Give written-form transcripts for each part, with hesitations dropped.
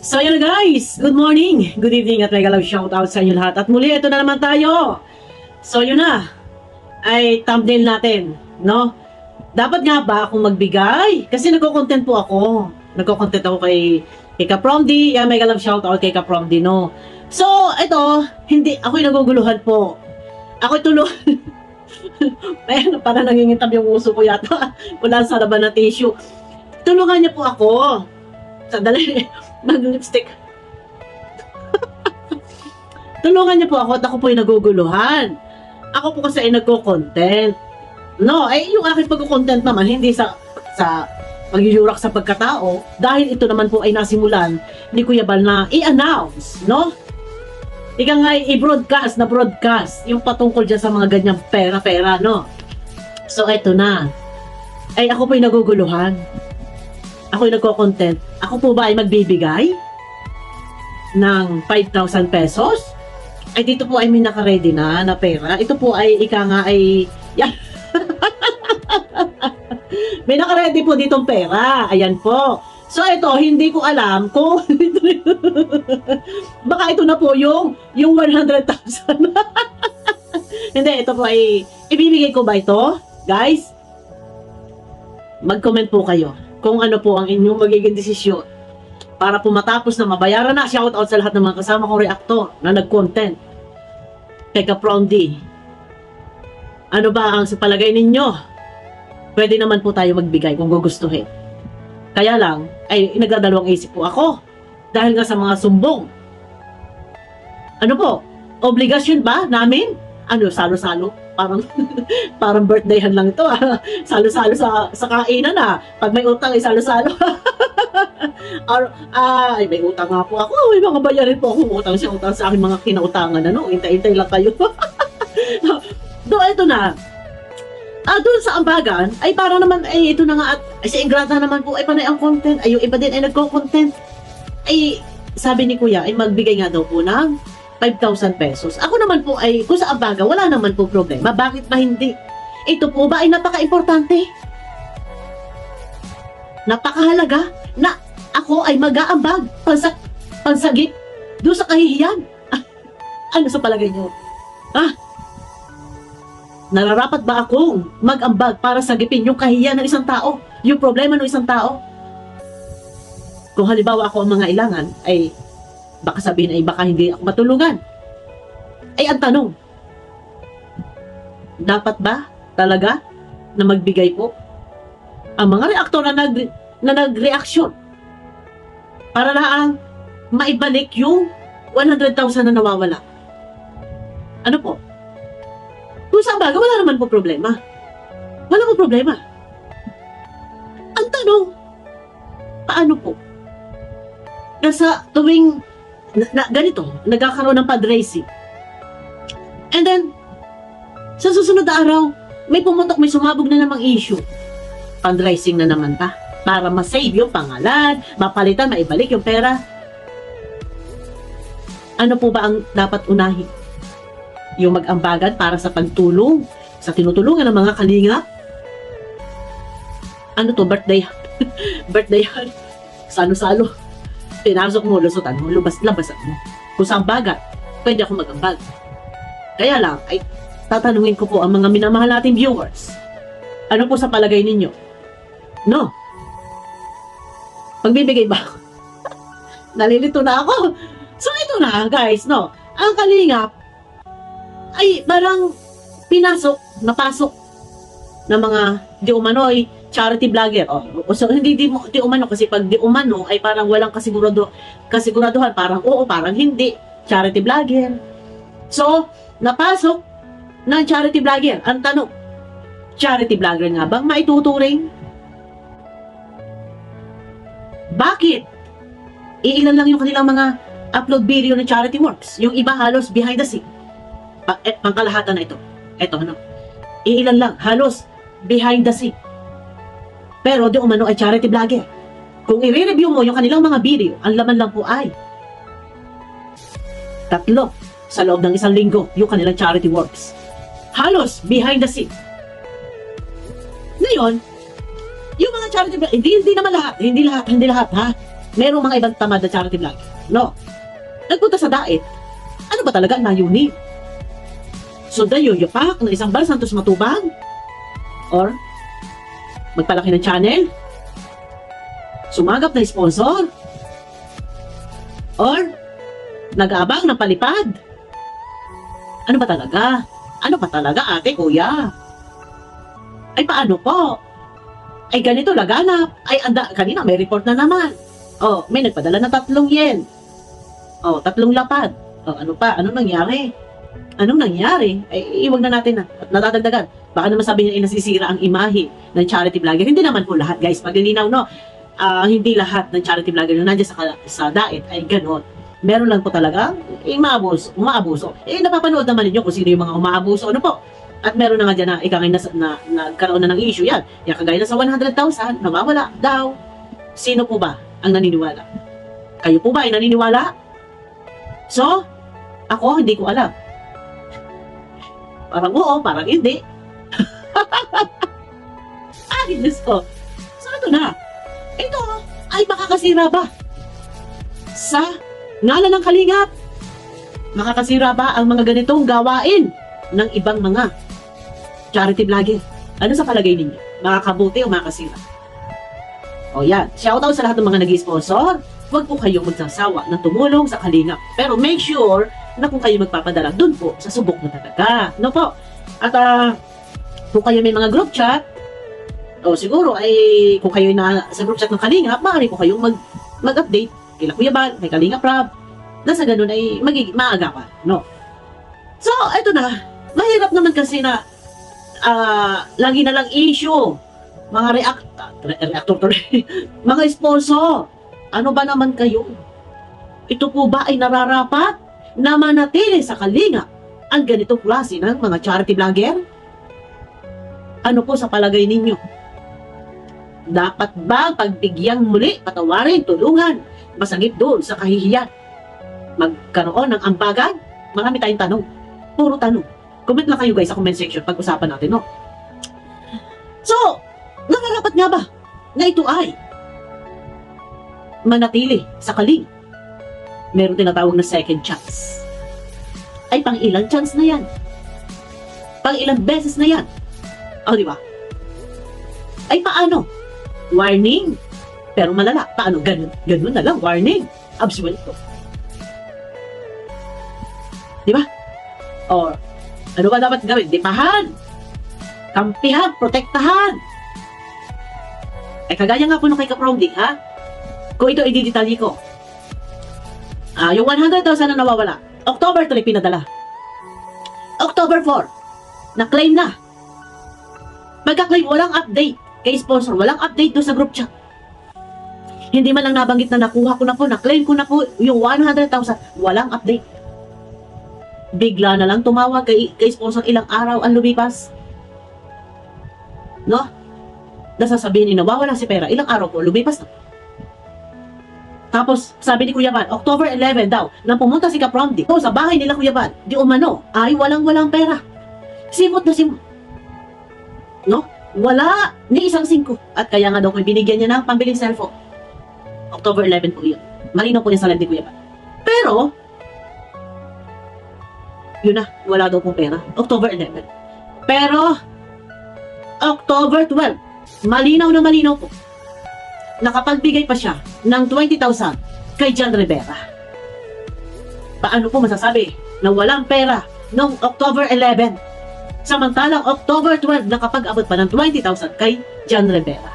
So yun guys, good morning, good evening at mega love shoutout sa inyo lahat. At muli, ito na naman tayo. So yun na, ay thumbnail natin, no? Dapat nga ba akong magbigay? Kasi nagko-content po ako. Nagko-content ako kay Kapromdi. Yeah, mega love shoutout kay Kapromdi, no? So, ito, hindi, ako'y naguguluhan po. Ako'y tulungan. Ayan, parang nangingitab yung uso ko yata. Wala sa laban na tissue. Tulungan niya po ako. Sandali, mag-lipstick. Tulungan niya po ako at ako po ay naguguluhan. Ako po kasi ay nagko-content. No, ay yung aking pagko-content naman, hindi sa pagyuyurak sa pagkatao, dahil ito naman po ay nasimulan ni Kuya Bal na i-announce, no? Ika nga i-broadcast na broadcast yung patungkol dyan sa mga ganyang pera-pera, no? So, eto na. Ay, ako po ay naguguluhan. Ako ay nagko-content. Ako po ba ay magbibigay ng 5,000 pesos? Ay, dito po ay may naka-ready na pera. Ito po ay, ika nga ay, yan. May naka-ready po ditong pera. Ayan po. So, ito, hindi ko alam kung baka ito na po yung 100,000. Hindi, ito po ay, ibibigay ko ba ito? Guys, mag-comment po kayo kung ano po ang inyong magiging desisyon para po matapos na mabayaran na. Shoutout sa lahat ng mga kasama kong reactor na nag-content kay Kapromdi. Ano ba ang sa palagay ninyo? Pwede naman po tayo magbigay kung gugustuhin. Kaya lang, ay nagdadalawang isip po ako dahil nga sa mga sumbong. Ano po? Obligasyon ba namin? Ano, salo-salo? Parang parang birthdayhan lang ito. Salo-salo sa kainan ah. Pag may utang, ay salo-salo. Ay, may utang nga po ako. May mga bayarin po ako. Utang sa aking mga kinautangan. Ano? Hintay-hintay lang kayo. Ito na. Doon sa ambagan, ay parang naman, ay ito na nga at ay, si Ingrata naman po, ay panay ang content. Ay, yung iba din ay nagko-content. Ay, sabi ni Kuya, ay magbigay nga daw po ng 5,000 pesos. Ako naman po ay, kung sa ambaga, wala naman po problema. Bakit ba hindi? Ito po ba ay napaka-importante? Napakahalaga na ako ay mag-aambag pansagip doon sa kahihiyan. Ano sa palagay niyo? Nararapat ba akong mag-ambag para sagipin yung kahihiyan ng isang tao? Yung problema ng isang tao? Kung halimbawa ako ang mga ilangan, ay baka sabihin ay baka hindi ako matulungan. Ay ang tanong, dapat ba talaga na magbigay po ang mga reaktor na nag-reaksyon para lang maibalik yung 100,000 na nawawala? Ano po? Kung sa baga, wala naman po problema. Wala po problema. Ang tanong, paano po? Nasa tuwing ganito, nagkakaroon ng fundraising. And then, sa susunod na araw, may pumutok, may sumabog na namang issue. Fundraising na naman pa. Para ma-save yung pangalan, mapalitan, maibalik yung pera. Ano po ba ang dapat unahin? Yung mag-ambagan para sa pagtulong, sa tinutulungan ng mga kalingap? Ano to, birthday? Birthday, salo-salo. Pinasok mo, lusutan mo, labasan mo. Kung sa ambagan, pwede ako mag-ambag. Kaya lang, ay tatanungin ko po ang mga minamahal nating viewers. Ano po sa palagay ninyo? No? Pagbibigay ba ako? Nalilito na ako. So ito na guys, no? Ang kalingap, ay parang napasok ng mga di umano'y charity vlogger. So hindi di umano, kasi pag di umano ay parang walang kasiguraduhan, parang oo, parang hindi. Charity vlogger. So, napasok ng charity vlogger. Ang tanong, charity vlogger nga bang maituturing? Bakit? Iilan lang yung kanilang mga upload video ng charity works. Yung iba halos behind the scene. Pangkalahatan na ito. Ito, ano? Iilan lang, halos behind the scene. Pero di umano ay charity vlogger. Kung i-review mo yung kanilang mga video, ang laman lang po ay 3 sa loob ng 1 linggo yung kanilang charity works. Halos behind the scene. Ngayon, yung mga charity vlogger, hindi naman lahat, hindi lahat, ha? merong mga ibang tamad na charity vlogger. No. Nagpunta sa DAET. Ano ba talaga ang layunin? Sundan yoyopak ng isang Bar Santos Matubang? Or magpalaki ng channel? Sumagap na sponsor? Or nag-aabang ng palipad? Ano ba talaga? Ano ba talaga, ate, kuya? Ay paano po? Ay ganito laganap. Ay kanina may report na naman. Oh, may nagpadala na 3 yen. Oh, 3 lapad. Oh, ano pa? Anong nangyari? Anong nangyari? Ay iwag na natin na. At natatagdagan. Baka naman sabihin ay nasisira ang imahe ng charity vlogger. Hindi naman po lahat, guys. Paglilinaw, no? Hindi lahat ng charity vlogger na nandiyan sa DAET ay ganon. Meron lang po talaga umaabuso. Napapanood naman ninyo kung sino yung mga umaabuso. Ano po? At meron na nga dyan na ikangay na nagkaroon na ng issue yan. Yan kagaya na sa 100,000, nawawala daw. Sino po ba ang naniniwala? Kayo po ba ay naniniwala? So, ako hindi ko alam. Parang oo, parang hindi. Ay, Diyos ko. So, ito na. Ito ay makakasira ba sa ngalan ng kalingap? Makakasira ba ang mga ganitong gawain ng ibang mga charity vlogger? Ano sa palagay ninyo? Makakabuti o makakasira? O yan, shoutout sa lahat ng mga nag-sponsor. Huwag po kayong magsasawa na tumulong sa kalingap. Pero make sure na kung kayo magpapadala, dun po sa subok na talaga. No po? At kung kayo may mga group chat, o siguro ay kung kayo na sa group chat ng kalingap, maaari po kayong mag-update kila Kuya Bal, kay Kalingap Rob, na sa ganun ay maagapan. No? So, eto na. Mahirap naman kasi na lagi na lang issue. Mga reactor mga sponsor. Ano ba naman kayo? Ito po ba ay nararapat na manatili sa kalingap ang ganitong klase ng mga charity vlogger? Ano po sa palagay ninyo? Dapat ba pagbigyang muli, patawarin, tulungan, masagip doon sa kahihiyan? Magkaroon ng ambagan? Marami tayong tanong. Puro tanong. Comment lang kayo guys sa comment section pag-usapan natin, no? So, nararapat nga ba na ito ay manatili sa kaling? Meron tinatawag na second chance. Ay pang ilang chance na yan? Pang ilang beses na yan? O, di ba? Ay paano? Warning. Pero malala. Paano? Ganun na lang. Warning. Absuelto. Di ba? Or, ano ba dapat gawin? Dipahan. Kampihan. Protektahan. Kagaya nga po nung kay Kapromdi, ha? Kung ito i-detalye ko. Yung 100,000 na nawawala. October 3 pinadala. October 4. Na-claim na. Magka-claim, walang update. Kay sponsor, walang update doon sa group chat. Hindi man lang nabanggit na nakuha ko na po, na-claim ko na po yung 100,000. Walang update. Bigla na lang tumawag kay sponsor, ilang araw ang lumipas. No? Nasasabihin ni nawawala si pera, ilang araw po, lumipas na. Tapos, sabi ni Kuya Van, October 11 daw, nang pumunta si Kapromdi sa bahay nila Kuya Van, di umano, ay walang pera. Simot na simot. No? Wala ni isang 5. At kaya nga daw kung binigyan niya ng pambiling cellphone. October 11 po yun. Malinaw po niya sa live ni Kuya Van. Pero, yun na, wala daw pong pera. October 11. Pero, October 12, malinaw na malinaw po. Nakapagbigay pa siya ng 20,000 kay John Rivera. Paano po masasabi na walang pera noong October 11? Samantalang October 12, nakapag-abot pa ng 20,000 kay John Rivera.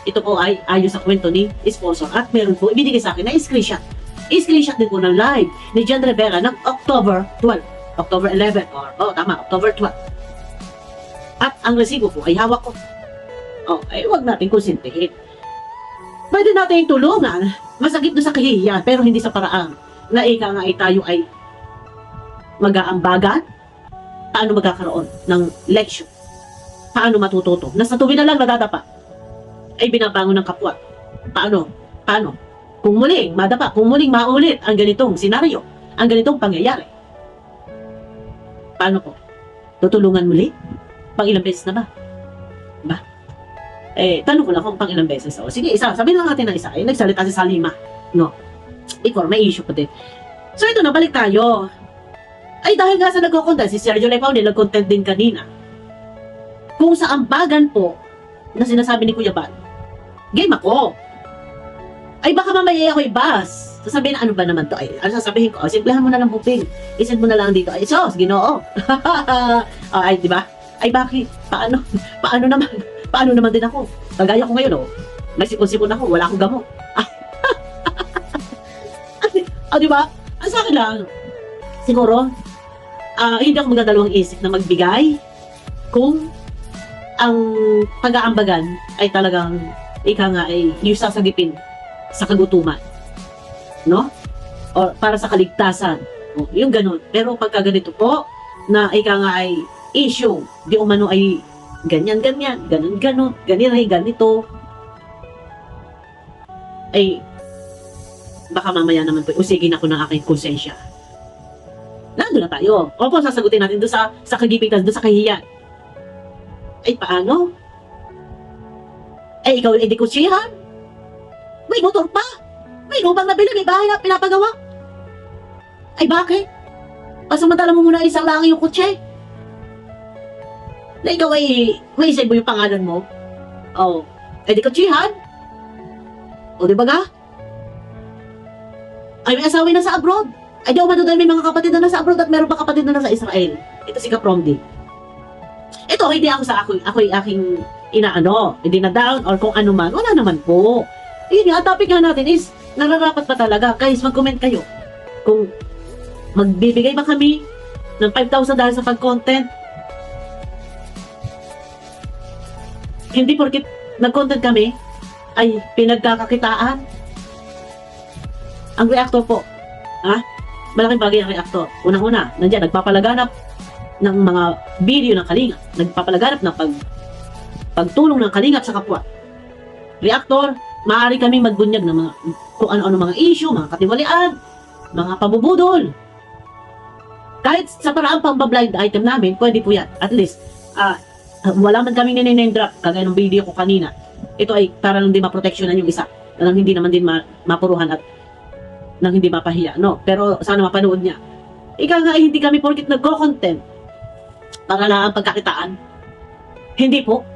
Ito po ay ayon sa kwento ni sponsor at meron po ibinigay sa akin na screenshot. Screenshot din po ng live ni John Rivera ng October 12. October 11 tama, October 12. At ang resibo po ay hawak ko. Huwag natin konsintihin. Pwede natin tulungan, masagip na sa kahihiyan, pero hindi sa paraan na ika nga ay tayo ay mag-aambagan. Paano magkakaroon ng leksyon? Paano matututo? Nasa tuwi na lang nadadapa, ay binabangon ng kapwa. Paano? Kung muling madapa, kung muling maulit ang ganitong senaryo, ang ganitong pangyayari, paano po? Tutulungan muli? Pang ilang beses na ba? Tanong ko lang kung pang ilang beses. Sige, isa. Sabihin lang natin na isa. Nagsalita si Salima. No? Before, may issue pa din. So ito na, balik tayo. Ay dahil nga sa nagko-content, si Sergio Lepaune nag-content din kanina. Kung sa ambagan po, na sinasabi ni Kuya Bal, game ako. Ay baka mamaya ako i-bus. Sasabihin na, ano ba naman to? Ay, ano sasabihin ko? Simplahan mo na lang booking. Isend mo na lang dito. Ay, sos, Ginoo. Ay, di ba? Ay, bakit? Paano? Paano naman? Paano naman din ako? Kagaya ko ngayon, oh. Nagsipon-sipon ako. Wala akong gamot. Di ba? Ang sa akin lang, siguro, hindi ako magdadalawang isip na magbigay kung ang pag-aambagan ay talagang ika nga ay yung sasagipin sa kagutuman. No? O para sa kaligtasan. O, yung ganun. Pero pagka ganito po, na ika nga ay issue, di umano ay ganyan-ganyan, ganun-ganun, ganito, ay baka mamaya naman po, usigin ako ng aking konsensya. Nandun na tayo. Opo, sasagutin natin doon sa kagipitan, doon sa kahiyan. Ay, paano? Ay, ikaw ay di kutsihan? May motor pa? May lubang na may bahay na pinapagawa? Ay, bakit? Pasamantala mo muna isang lang yung kutse. Na ikaw ay may isip mo yung pangalan mo? Oh, ay di kutsihan? O, di ba ga? Ay, may asawa na sa abroad. Ay, di ako madudal may mga kapatid na nasa abroad at meron pa kapatid na nasa Israel. Ito si Kapromdi. Ito, hindi ako sa ako'y aking inaano, hindi na down or kung ano man. Wala naman po. Yun nga, topic nga natin is, nararapat pa talaga. Guys, mag-comment kayo. Kung magbibigay ba kami ng 5,000 dahil sa pag-content. Hindi porkit nag-content kami, ay pinagkakakitaan. Ang reactor po, malaking bagay ang reactor. Unang-una, nandiyan, nagpapalaganap ng mga video ng Kalingap. Nagpapalaganap ng pagtulong ng Kalingap sa kapwa. Reactor, maaari kami magbunyag ng mga kung ano-ano mga issue, mga katiwalian, mga pabubudol. Kahit sa paraang pang-blind item namin, pwede po yan. At least, wala man kaming nine-name drop, kagaya ng video ko kanina. Ito ay para lang din maproteksyonan yung isa. Nang hindi naman din mapuruhan at nang hindi mapahiya. No? Pero sana mapanood niya. Ika nga hindi kami porkit nagko-content para lang ang pagkakitaan. Hindi po.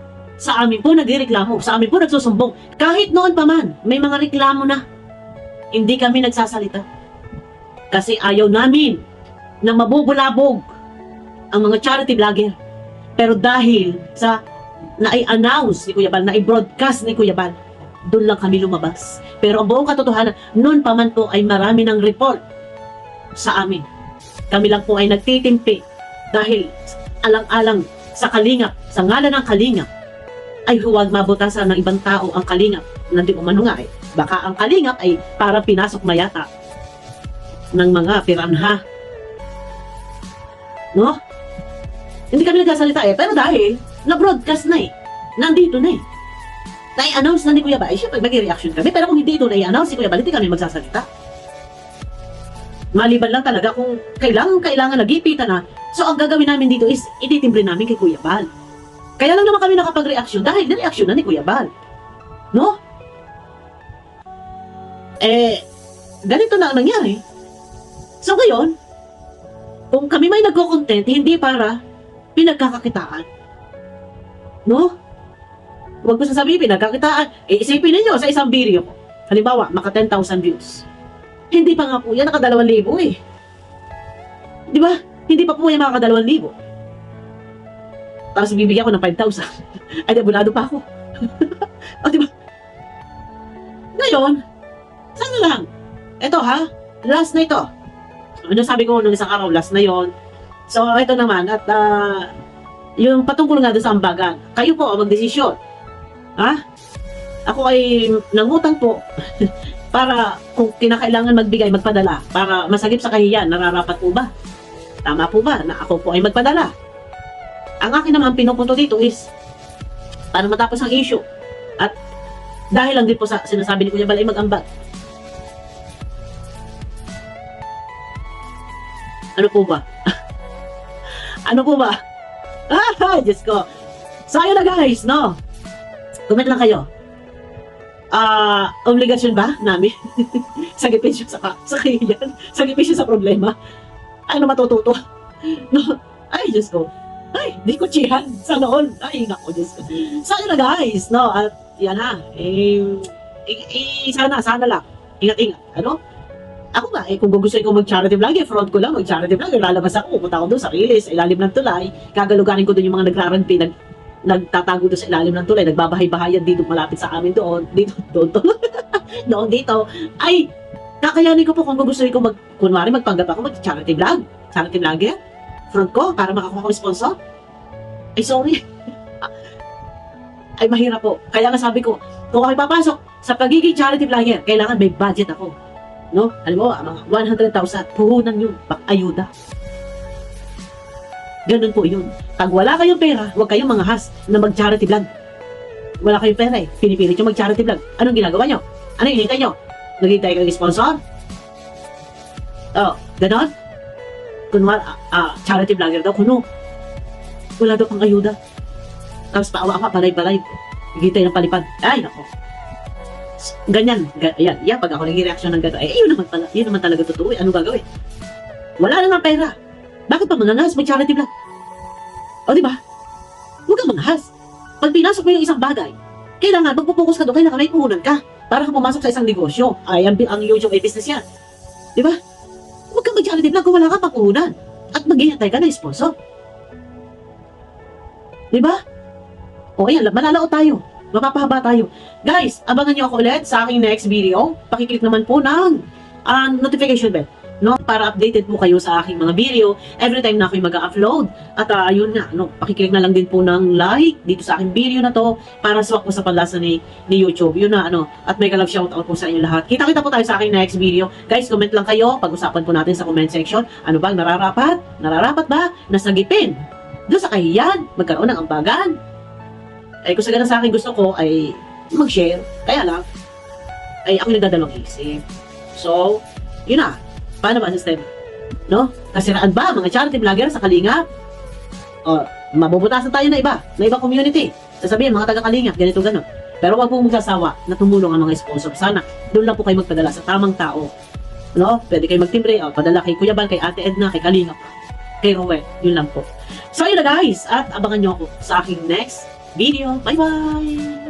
Sa amin po nagreklamo. Sa amin po nagsusumbong. Kahit noon pa man, may mga reklamo na. Hindi kami nagsasalita. Kasi ayaw namin na mabubulabog ang mga charity vlogger. Pero dahil sa na-i-announce ni Kuya Bal, na-i-broadcast ni Kuya Bal, doon lang kami lumabas. Pero ang buong katotohanan, noon pa man po ay marami ng report sa amin. Kami lang po ay nagtitimpi dahil alang-alang sa Kalingap, sa ngalan ng Kalingap, ay huwag mabutasan ng ibang tao ang Kalingap. Nandi umano nga eh. Baka ang Kalingap ay para pinasok mayata ng mga piranha. No? Hindi kami nagsasalita eh. Pero dahil na-broadcast na eh. Nandito na eh. Na-i-announce na ni Kuya Bal. Siyempre mag-reaction kami. Pero kung hindi ito na-i-announce si Kuya Bal, hindi kami magsasalita. Maliban lang talaga kung kailangan nagipitan na. So ang gagawin namin dito is ititimbre namin kay Kuya Bal. Kaya lang naman kami nakapag-reaction dahil na-reaction na ni Kuya Bal. No? Ganito na ang nangyari. So ngayon, kung kami may nagko-content, hindi para pinagkakakitaan. No? Huwag mo sasabihin pinagkakitaan. Isipin ninyo sa isang video. Halimbawa, maka 10,000 views. Hindi pa nga po yan, naka 2,000 eh. Di ba? Hindi pa po yan maka 2,000. Tapos bibigyan ko ng 5,000. Ay, abulado pa ako. O, di ba? Ngayon, sana lang. Ito ha, last na ito. Ano sabi ko nung isang araw, last na yon. So, ito naman, at yung patungkol nga doon sa ambagan, kayo po ang magdesisyon. Ha? Ako ay nangutang po para kung kinakailangan magbigay, magpadala, para masagip sa kahiyan, nararapat po ba? Tama po ba na ako po ay magpadala? Ang akin naman pinupunto dito is para matapos ang issue. At dahil lang din po sa sinasabi ni Kuya Bal ay mag-ambag. Ano po ba? Ano po ba? Diyos ko. So, ayun na guys, no? Comment lang kayo. obligasyon ba namin? Sagipin siya sa kahiyan. Sagipin siya sa problema. Ano matututo? No? Ay, Diyos ko. Ay, di ko tsihan sa noon. Ay, nako, Diyos ko. So, yun na guys, no? At yan na. Sana lang. Ingat-ingat. Ano? Ako nga, kung gusto ko mag-charity vlog, front ko lang, mag-charity vlog, lalabas ako, pupunta ako doon sa Riles, ilalim ng tulay, gagaluganin ko doon yung mga nagraragpi, nagtatago doon sa ilalim ng tulay, nagbabahay-bahayan dito malapit sa amin doon, doon dito, ay, kakayanin ko po kung gusto ko kunwari magpanggap ako, mag-charity vlogger, front ko, para makakuha ko sponsor. Ay, sorry. Ay, mahirap po. Kaya nga sabi ko, kung ako papasok sa pagiging charity vlogger, kailangan may budget ako. No? Alam mo, mga 100,000, puhunan yun, ayuda. Ganun po yun. Pag wala kayong pera, huwag kayong manghahas na mag-charity vlog. Wala kayong pera eh. Pinipilit nyo mag-charity vlog. Anong ginagawa nyo? Anong hinihintay nyo? Naghihintay kayo ng sponsor? Oh, ganon? Kunwari, charity vlogger daw, kuno. Wala daw pang ayuda. Tapos paawa ka, balay-balay. Naghihintay ng palipad. Ay, nako. Ganyan, yan, pag ako naging reaksyon ng gano'n, yun naman talaga totoo, ano gagawin? Wala na nga pera. Bakit pa manangas, may charity vlog? O, di ba? Huwag kang manahas. Pag pinasok mo yung isang bagay, kailangan, magpupokus ka doon, kailangan may puhunan ka para ka pumasok sa isang negosyo. Ay, ang YouTube ay business yan. Di ba? Huwag kang mag-charity vlog kung wala ka pang puhunan at maghihintay ka na sponsor. Di ba? O, ayan, malalaot tayo. Mapapahaba tayo. Guys, abangan nyo ako ulit sa aking next video. Pakiclick naman po ng notification bell, no? Para updated po kayo sa aking mga video every time na ako'y mag-upload. At ayun nga, no? Pakiclick na lang din po ng like dito sa aking video na to para swak po sa panlasa ni YouTube. Yun na, ano. At may kalab shoutout po sa inyo lahat. Kita-kita po tayo sa aking next video. Guys, comment lang kayo. Pag-usapan po natin sa comment section. Ano bang nararapat? Nararapat ba na sagipin doon sa kahiyan? Magkaroon ng ambagan? Ay, kung sa ganun sa akin gusto ko ay mag-share. Kaya lang, ay ako nagdadalawang isip. So, yun na. Paano ba ang sistema? No? Kasiraan ba mga charity vlogger sa Kalingap? O, mabubutasan tayo na ibang community. Sasabihin, mga taga-Kalingap, ganito, gano'n. Pero wag po magsasawa na tumulong ang mga sponsor. Sana, doon lang po kayo magpadala sa tamang tao. No? Pwede kayo magtimbre, padala kay Kuya Bal, kay Ate Edna, kay Kalingap, kay Roel. Yun lang po. So, yun na guys. At abangan nyo ako sa aking next video. Bye-bye!